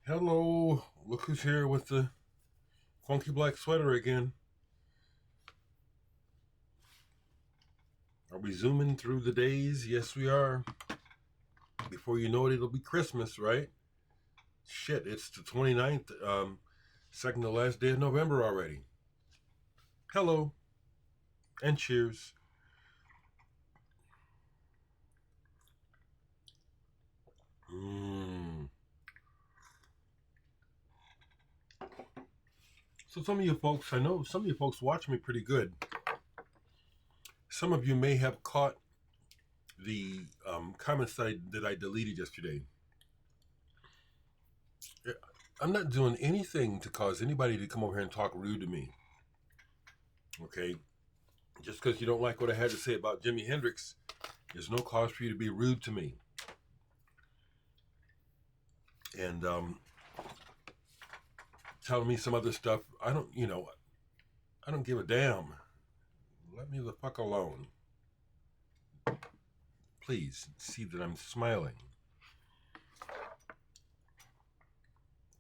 Hello, look who's here with the funky black sweater again. Are we zooming through the days? Yes, we are. Before you know it, it'll be Christmas, right? Shit, it's the 29th, second to last day of November already. Hello, and cheers. Mmm. So some of you folks, I know some of you folks watch me pretty good. Some of you may have caught the comments that I deleted yesterday. I'm not doing anything to cause anybody to come over here and talk rude to me. Okay? Just because you don't like what I had to say about Jimi Hendrix, there's no cause for you to be rude to me. And telling me some other stuff, I don't give a damn. Let me the fuck alone. Please see that I'm smiling.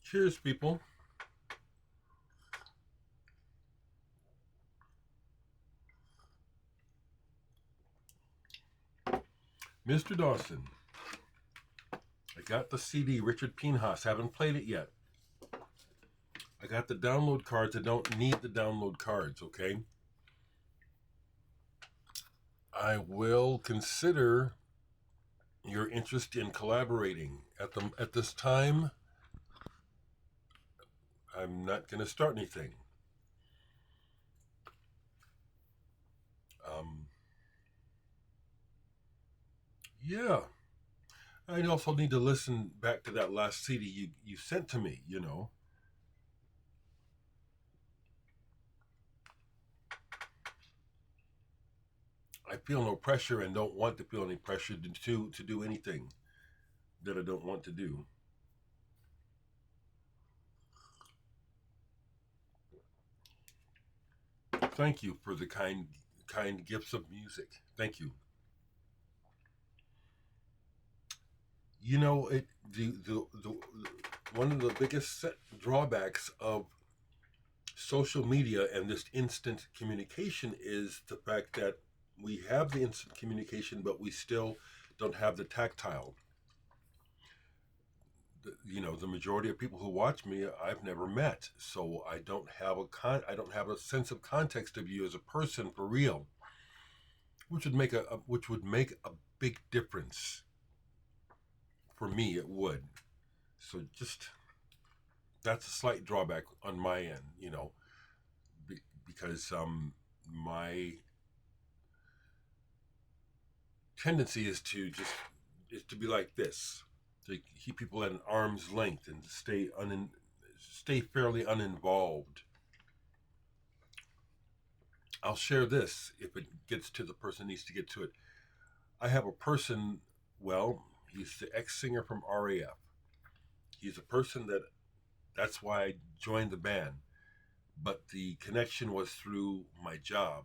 Cheers, people. Mr. Dawson, I got the CD, Richard Pinhas. Haven't played it yet. I got the download cards. I don't need the download cards, okay? I will consider your interest in collaborating. At this time, I'm not going to start anything. Yeah. I also need to listen back to that last CD you sent to me, I feel no pressure and don't want to feel any pressure to do anything that I don't want to do. Thank you for the kind gifts of music. Thank you. You know, one of the biggest drawbacks of social media and this instant communication is the fact that we have the instant communication, but we still don't have the tactile. The majority of people who watch me, I've never met, so I don't have a sense of context of you as a person for real, which would make a big difference for me. It would. So just that's a slight drawback on my end, because my tendency is to be like this, to keep people at an arm's length and to stay fairly uninvolved. I'll share this if it gets to the person needs to get to it. I have a person, well, he's the ex-singer from RAF. He's a person that's why I joined the band, but the connection was through my job.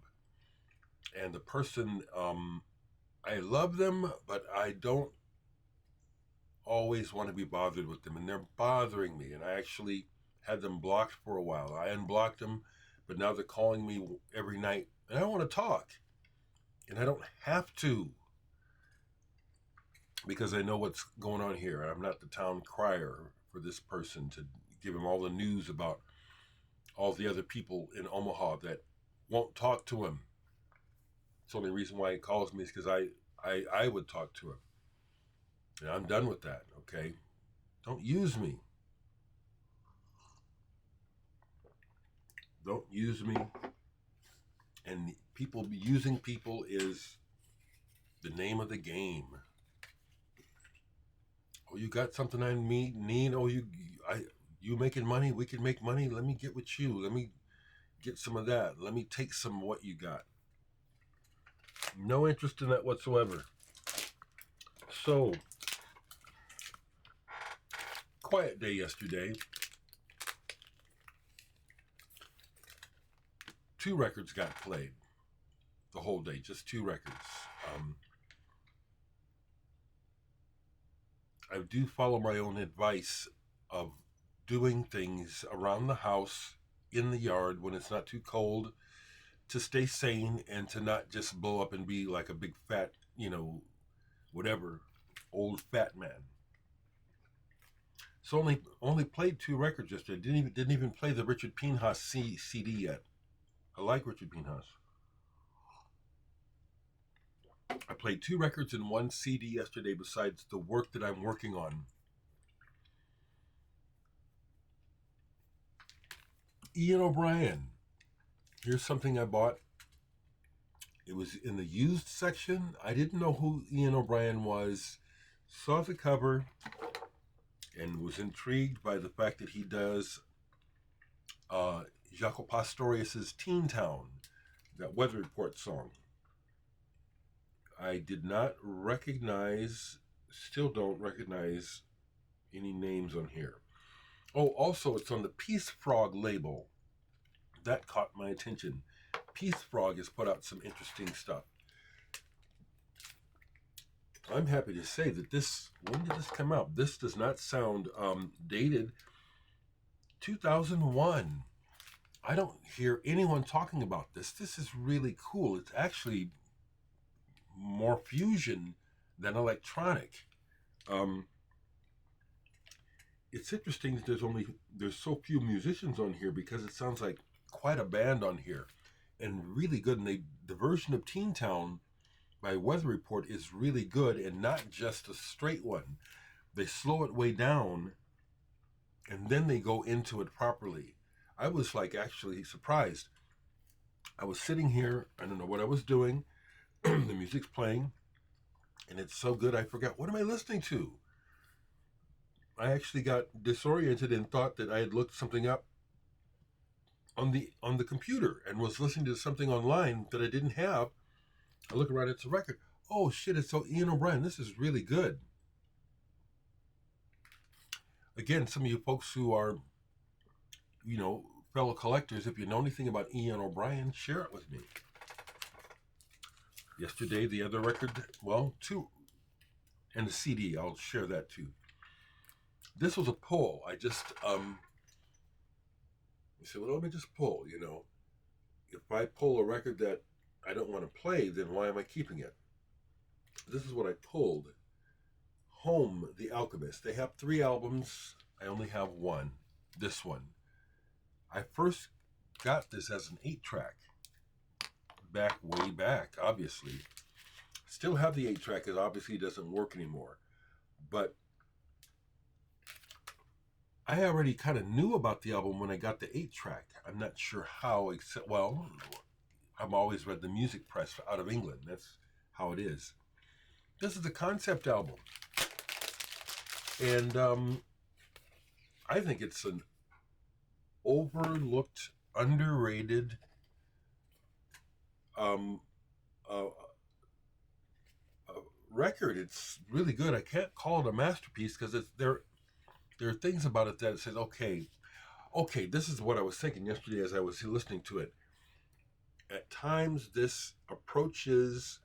And the person, I love them, but I don't always want to be bothered with them, and they're bothering me. And I actually had them blocked for a while. I unblocked them, but now they're calling me every night, and I want to talk, and I don't have to because I know what's going on here. I'm not the town crier for this person to give him all the news about all the other people in Omaha that won't talk to him. It's the only reason why he calls me is because I would talk to him. And I'm done with that, okay? Don't use me. Don't use me. And people using people is the name of the game. Oh, you got something I need? Oh, you making money? We can make money. Let me get with you. Let me get some of that. Let me take some of what you got. No interest in that whatsoever. So, quiet day yesterday. 2 records got played the whole day, just 2 records. I do follow my own advice of doing things around the house, in the yard, when it's not too cold, to stay sane and to not just blow up and be like a big fat, whatever, old fat man. So only played 2 records yesterday. Didn't even play the Richard Pinhas CD yet. I like Richard Pinhas. I played 2 records and 1 CD yesterday besides the work that I'm working on. Ian O'Brien. Here's something I bought. It was in the used section. I didn't know who Ian O'Brien was. Saw the cover and was intrigued by the fact that he does Jaco Pastorius' Teen Town, that Weather Report song. I did not recognize, still don't recognize any names on here. Oh, also it's on the Peace Frog label. That caught my attention. Peace Frog has put out some interesting stuff. I'm happy to say that when did this come out? This does not sound dated. 2001. I don't hear anyone talking about this. This is really cool. It's actually more fusion than electronic. It's interesting that there's so few musicians on here because it sounds like quite a band on here, and really good. And the version of Teen Town by Weather Report is really good, and not just a straight one. They slow it way down, and then they go into it properly. I was actually surprised. I was sitting here, I don't know what I was doing. The music's playing, and it's so good I forgot, what am I listening to? I actually got disoriented and thought that I had looked something up on the computer and was listening to something online that I didn't have. I look around, it's a record. Oh shit, it's Ian O'Brien. This is really good. Again, some of you folks who are, fellow collectors, if you know anything about Ian O'Brien, share it with me. Yesterday, the other record, 2, and the CD, I'll share that too. This was a pull. I just, said, let me just pull, If I pull a record that I don't want to play, then why am I keeping it? This is what I pulled. Home, The Alchemist. They have 3 albums. I only have 1. This one. I first got this as an 8-track. Way back, obviously. Still have the 8-track, because obviously it doesn't work anymore. But I already kind of knew about the album when I got the 8-track. I'm not sure how, except, I've always read the music press out of England. That's how it is. This is the concept album. And I think it's an overlooked, underrated record. It's really good. I can't call it a masterpiece because there are things about it that says, okay, this is what I was thinking yesterday as I was listening to it. At times, this approaches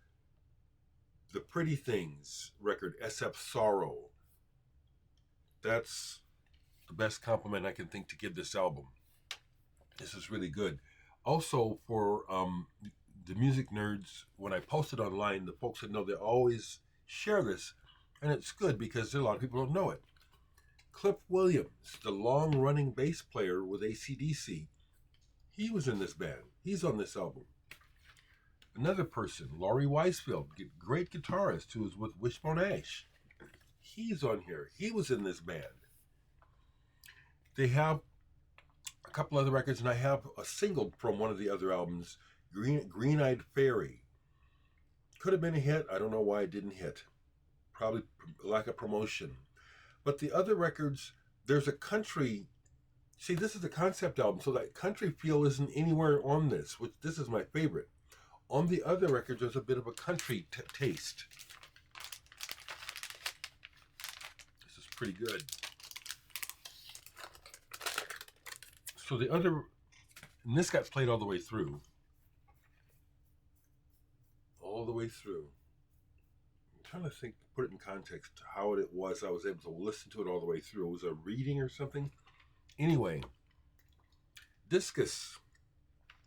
the Pretty Things record, SF Sorrow. That's the best compliment I can think to give this album. This is really good. Also, for the music nerds, when I post it online, the folks that know, they always share this. And it's good because a lot of people don't know it. Cliff Williams, the long-running bass player with AC/DC, he was in this band. He's on this album. Another person, Laurie Weisfield, great guitarist who was with Wishbone Ash. He's on here. He was in this band. They have a couple other records, and I have a single from one of the other albums, Green-Eyed Fairy. Could have been a hit. I don't know why it didn't hit. Probably lack of promotion. But the other records, there's a country. See, this is a concept album, so that country feel isn't anywhere on this, which this is my favorite. On the other records, there's a bit of a country taste. This is pretty good. So the other, and this got played all the way through. All the way through. I'm trying to think, put it in context, how it was. I was able to listen to it all the way through. It was a reading or something. Anyway, Discus.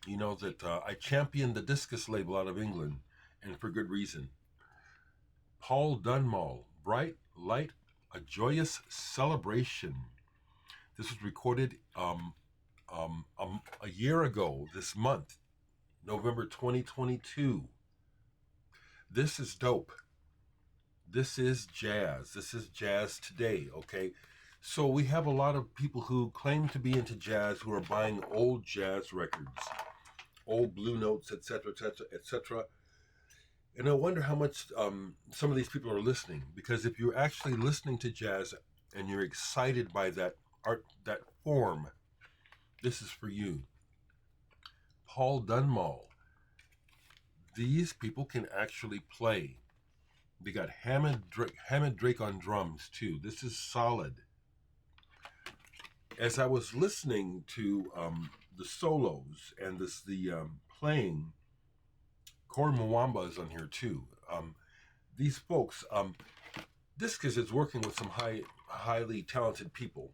You know that I championed the Discus label out of England, and for good reason. Paul Dunmall, Bright Light, A Joyous Celebration. This was recorded a year ago this month, November 2022. This is dope. This is jazz. This is jazz today, okay? So we have a lot of people who claim to be into jazz who are buying old jazz records, old Blue Notes, etc., etc., etc. And I wonder how much some of these people are listening, because if you're actually listening to jazz and you're excited by that art, that form, this is for you. Paul Dunmall. These people can actually play. They got Hammond Drake on drums too. This is solid. As I was listening to the solos and the playing, Corey Mwamba is on here too. These folks, Discus is working with some highly talented people.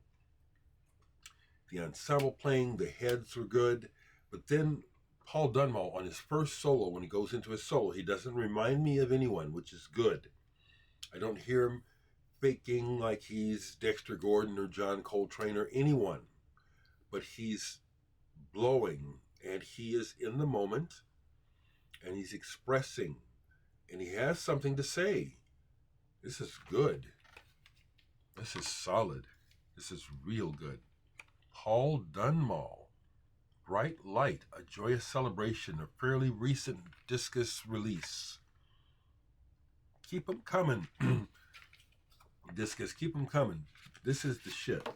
The ensemble playing, the heads were good, but then Paul Dunmall on his first solo, when he goes into his solo, he doesn't remind me of anyone, which is good. I don't hear him faking like he's Dexter Gordon or John Coltrane or anyone, but he's blowing and he is in the moment and he's expressing and he has something to say. This is good. This is solid. This is real good. Paul Dunmall. Bright Light, A Joyous Celebration, a fairly recent Discus release. Keep them coming. Discus, keep them coming. This is the shit.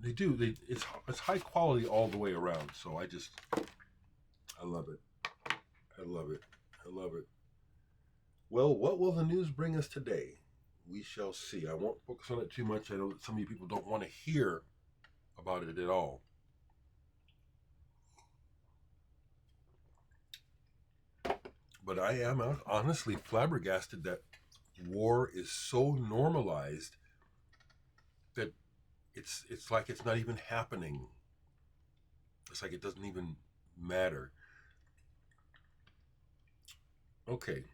They do. It's high quality all the way around. So I love it. I love it. I love it. Well, what will the news bring us today? We shall see. I won't focus on it too much. I know that some of you people don't want to hear about it at all. But I am honestly flabbergasted that war is so normalized that it's like it's not even happening. It's like it doesn't even matter. Okay.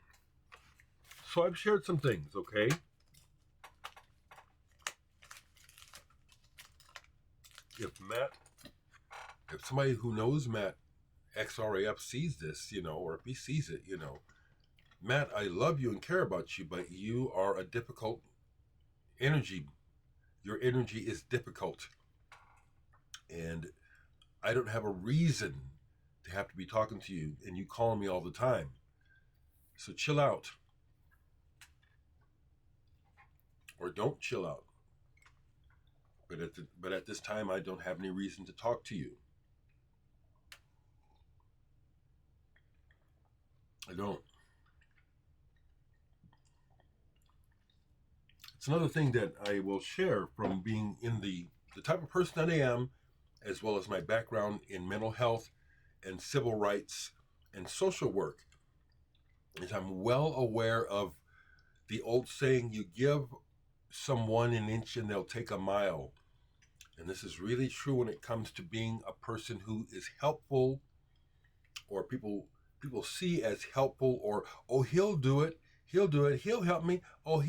So I've shared some things, okay? If somebody who knows Matt XRAF sees this, or if he sees it, Matt, I love you and care about you, but you are a difficult energy. Your energy is difficult. And I don't have a reason to have to be talking to you and you calling me all the time. So chill out. Or don't chill out. But at this time, I don't have any reason to talk to you. I don't. It's another thing that I will share from being in the type of person that I am, as well as my background in mental health and civil rights and social work, is I'm well aware of the old saying, you give someone an inch and they'll take a mile. And this is really true when it comes to being a person who is helpful, or people see as helpful, or, oh, he'll do it, he'll help me, oh,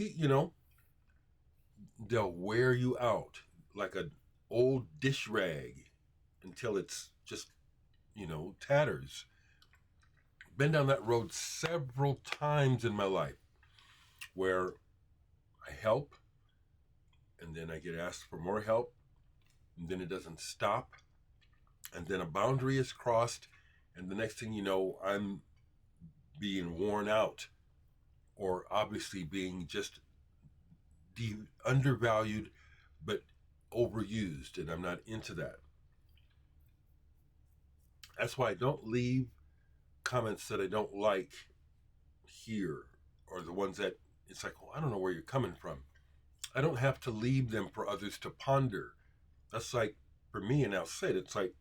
they'll wear you out like an old dish rag until it's just, tatters. Been down that road several times in my life where I help and then I get asked for more help and then it doesn't stop and then a boundary is crossed and the next thing you know, I'm being worn out or obviously being just undervalued but overused, and I'm not into that. That's why I don't leave comments that I don't like here, or the ones that it's like, well, I don't know where you're coming from. I don't have to leave them for others to ponder. That's like, for me, and I'll say it, it's like,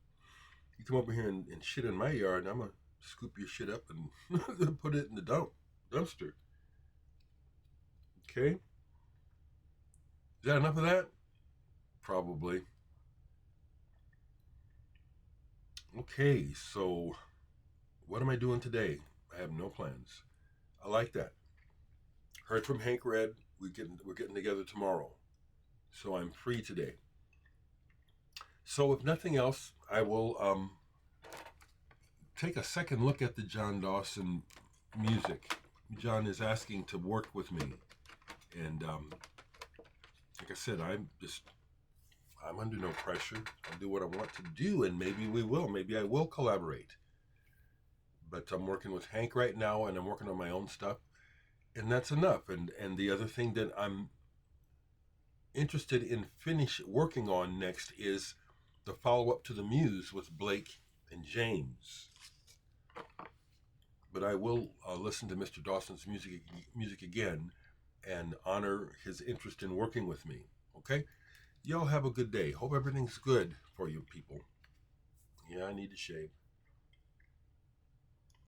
you come over here and shit in my yard, and I'm going to scoop your shit up and put it in the dumpster. Okay? Is that enough of that? probably. Okay, so what am I doing today? I have no plans. I like that. Heard from Hank Red. We're getting together tomorrow, so I'm free today. So if nothing else, I will take a second look at the John Dawson music. John is asking to work with me, and like I said, I'm under no pressure. I'll do what I want to do, and maybe we will. Maybe I will collaborate. But I'm working with Hank right now, and I'm working on my own stuff, and that's enough. And the other thing that I'm interested in finish working on next is the follow up to the Muse with Blake and James. But I will listen to Mr. Dawson's music again and honor his interest in working with me. Okay? Y'all have a good day. Hope everything's good for you people. Yeah, I need to shave.